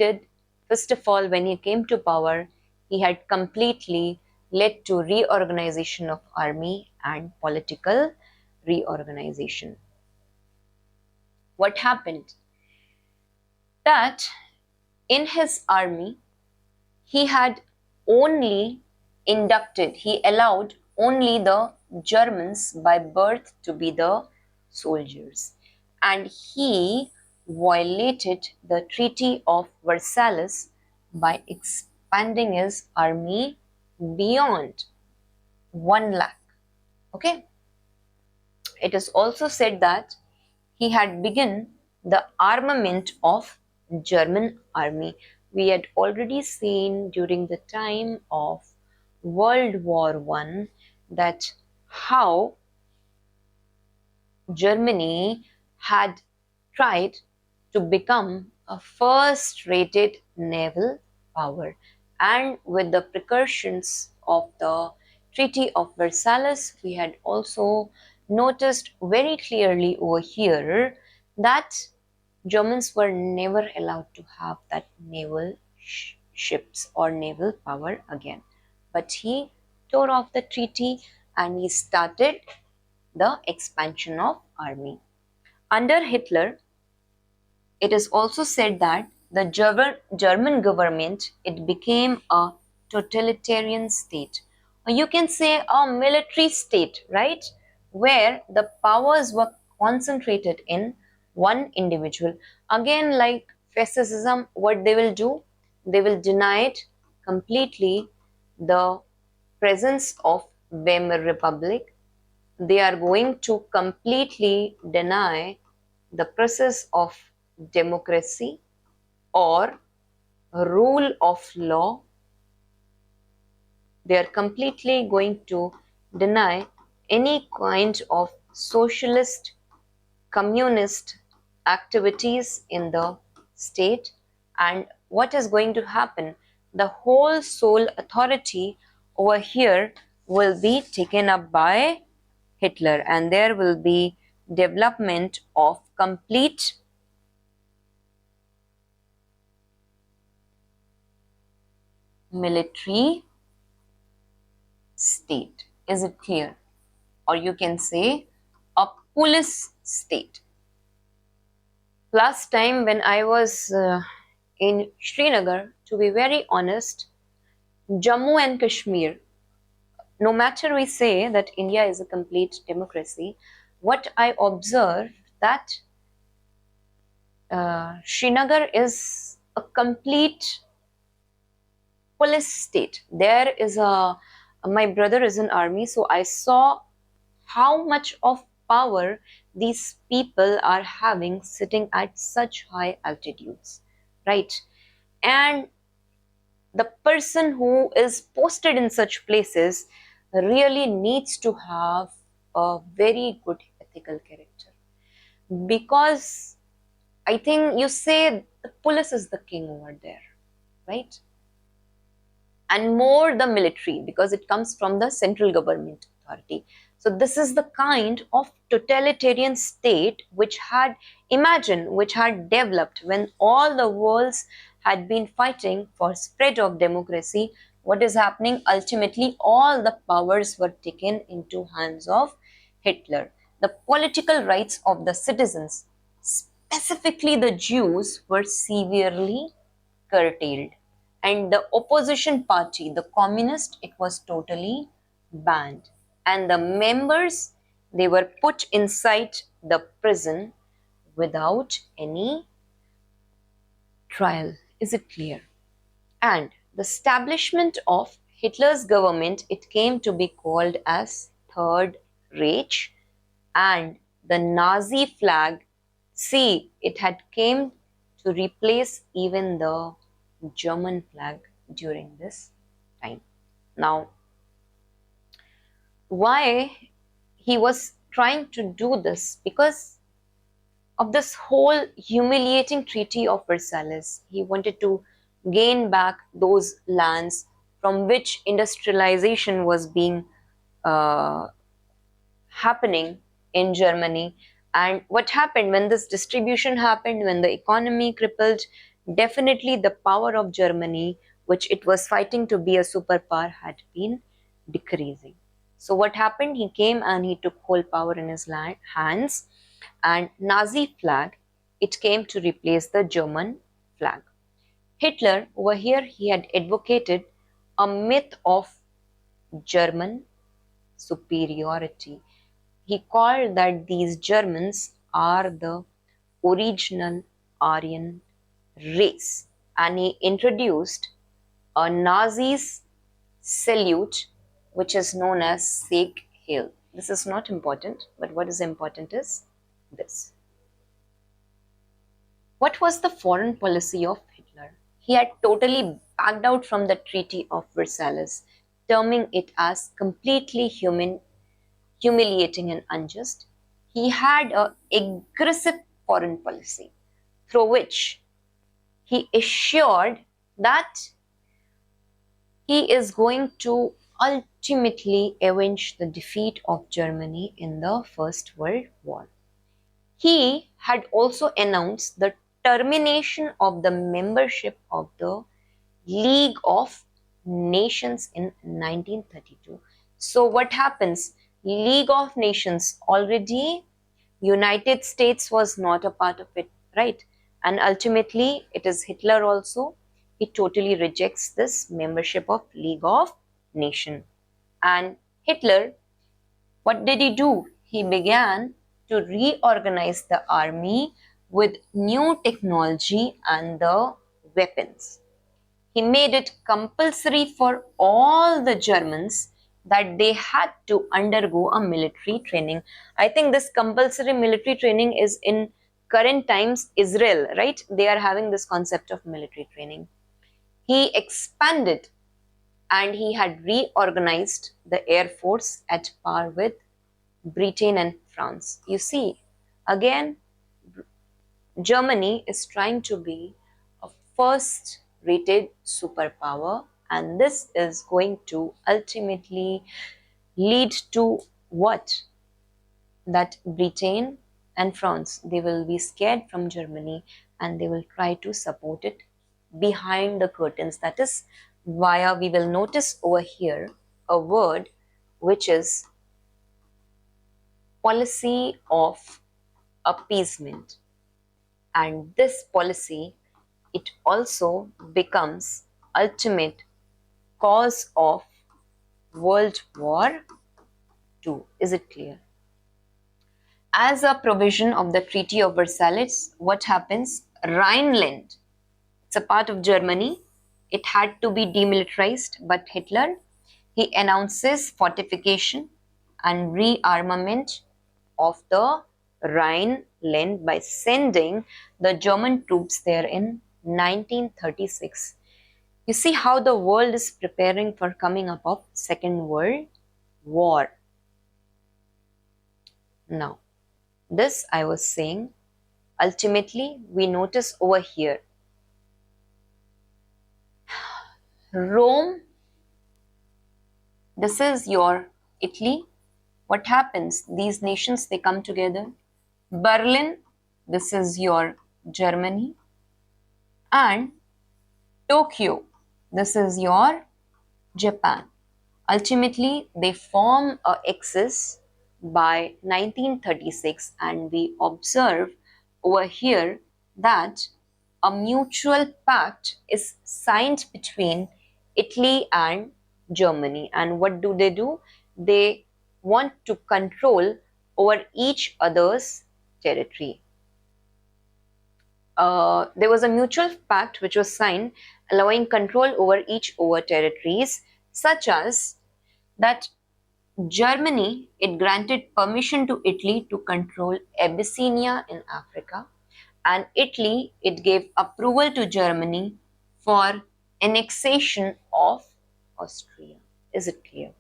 did, first of all, when he came to power, he had completely led to reorganization of army and political reorganization. What happened? That in his army, he had only inducted, he allowed only the Germans by birth to be the soldiers. And he violated the Treaty of Versailles by expanding his army beyond 1 lakh. Okay. It is also said that he had begun the armament of German army. We had already seen during the time of World War I that how Germany had tried to become a first-rated naval power, and with the precautions of the Treaty of Versailles, we had also noticed very clearly over here that Germans were never allowed to have that naval ships or naval power again. But he tore off the treaty and he started the expansion of army. Under Hitler, it is also said that the German government, it became a totalitarian state. Or you can say a military state, right? Where the powers were concentrated in one individual. Again, like Fascism, what they will do? They will deny it completely the presence of Weimar Republic. They are going to completely deny the process of democracy or rule of law. They are completely going to deny any kind of socialist, communist activities in the state. And what is going to happen? The whole sole authority over here will be taken up by Hitler, and there will be development of complete military state. Is it clear? Or you can say a police state. Last time when I was in Srinagar, to be very honest, Jammu and Kashmir, no matter we say that India is a complete democracy, what I observed that Srinagar is a complete police state. There is my brother is in army, so I saw how much of power these people are having sitting at such high altitudes, right? And the person who is posted in such places really needs to have a very good ethical character, because I think you say the police is the king over there, right? And more the military, because it comes from the central government authority. So this is the kind of totalitarian state which had developed when all the worlds had been fighting for spread of democracy. What is happening? Ultimately, all the powers were taken into hands of Hitler. The political rights of the citizens, specifically the Jews, were severely curtailed. And the opposition party, the communist, it was totally banned. And the members, they were put inside the prison without any trial. Is it clear? And the establishment of Hitler's government, it came to be called as Third Reich, and the Nazi flag, see, it had came to replace even the German flag during this time. Now, why he was trying to do this? Because of this whole humiliating Treaty of Versailles. He wanted to gain back those lands from which industrialization was being happening in Germany. And what happened when this distribution happened, when the economy crippled, definitely the power of Germany, which it was fighting to be a superpower, had been decreasing. So what happened? He came and he took whole power in his hands, and Nazi flag, it came to replace the German flag. Hitler, over here, he had advocated a myth of German superiority. He called that these Germans are the original Aryan race, and he introduced a Nazi's salute which is known as Sieg Heil. This is not important, but what is important is this. What was the foreign policy of Hitler? He had totally backed out from the Treaty of Versailles, terming it as completely humiliating and unjust. He had an aggressive foreign policy through which he assured that he is going to ultimately avenge the defeat of Germany in the First World War. He had also announced the termination of the membership of the League of Nations in 1932. So what happens? League of Nations, already United States was not a part of it, right? And ultimately it is Hitler also. He totally rejects this membership of League of Nations. And Hitler, what did he do? He began to reorganize the army with new technology and the weapons. He made it compulsory for all the Germans that they had to undergo a military training. I think this compulsory military training is in current times Israel, right? They are having this concept of military training. He expanded and he had reorganized the air force at par with Britain and France. You see, again, Germany is trying to be a first rated superpower, and this is going to ultimately lead to what? That Britain and France, they will be scared from Germany and they will try to support it behind the curtains. That is why we will notice over here a word which is policy of appeasement. And this policy, it also becomes ultimate cause of World War II. Is it clear? As a provision of the Treaty of Versailles, what happens? Rhineland, it's a part of Germany. It had to be demilitarized, but Hitler, he announces fortification and rearmament of the Rhineland by sending the German troops there in 1936. You see how the world is preparing for coming up of Second World War. Now, this I was saying, ultimately we notice over here, Rome, this is your Italy. What happens? These nations, they come together. Berlin, this is your Germany. And Tokyo, this is your Japan. Ultimately, they form a axis by 1936, and we observe over here that a mutual pact is signed between Italy and Germany. And what do? They want to control over each other's territory. There was a mutual pact which was signed allowing control over each other territories, such as that Germany, it granted permission to Italy to control Abyssinia in Africa, and Italy, it gave approval to Germany for annexation of Austria. Is it clear?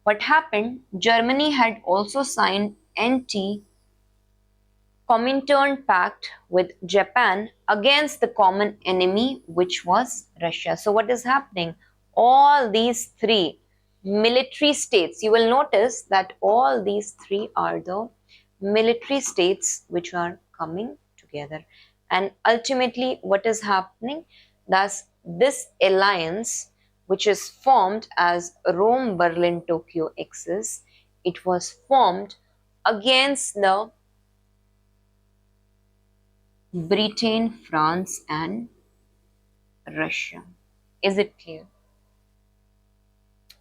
What happened? Germany had also signed anti-Comintern pact with Japan against the common enemy, which was Russia. So what is happening? All these three military states, you will notice that all these three are the military states which are coming together. And ultimately, what is happening? Thus, this alliance, which is formed as Rome, Berlin, Tokyo axis, it was formed against the Britain, France, and Russia. Is it clear?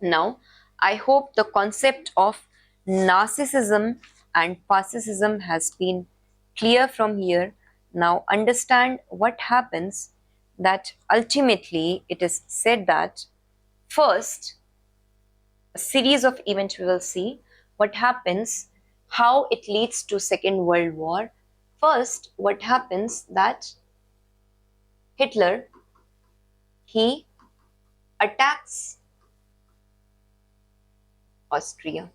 Now, I hope the concept of narcissism and fascism has been clear from here. Now, understand what happens, that ultimately it is said that first, a series of events we will see what happens, how it leads to Second World War. First, what happens that Hitler, he attacks Austria,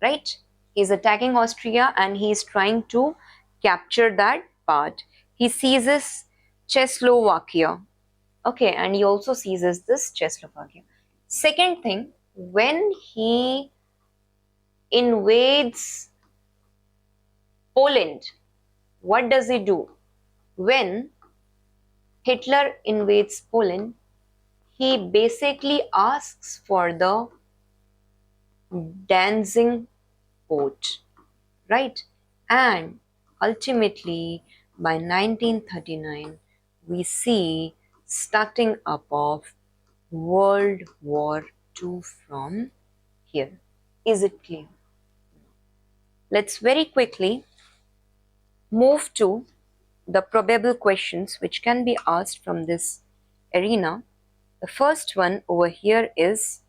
right? He's attacking Austria and he's trying to capture that part. He seizes Czechoslovakia, okay, and he also seizes this Czechoslovakia. Second thing, when he invades Poland, what does he do? When Hitler invades Poland, he basically asks for the Danzig port, right? And ultimately, by 1939, we see starting up of World War II from here. Is it clear? Let's very quickly move to the probable questions which can be asked from this arena. The first one over here is,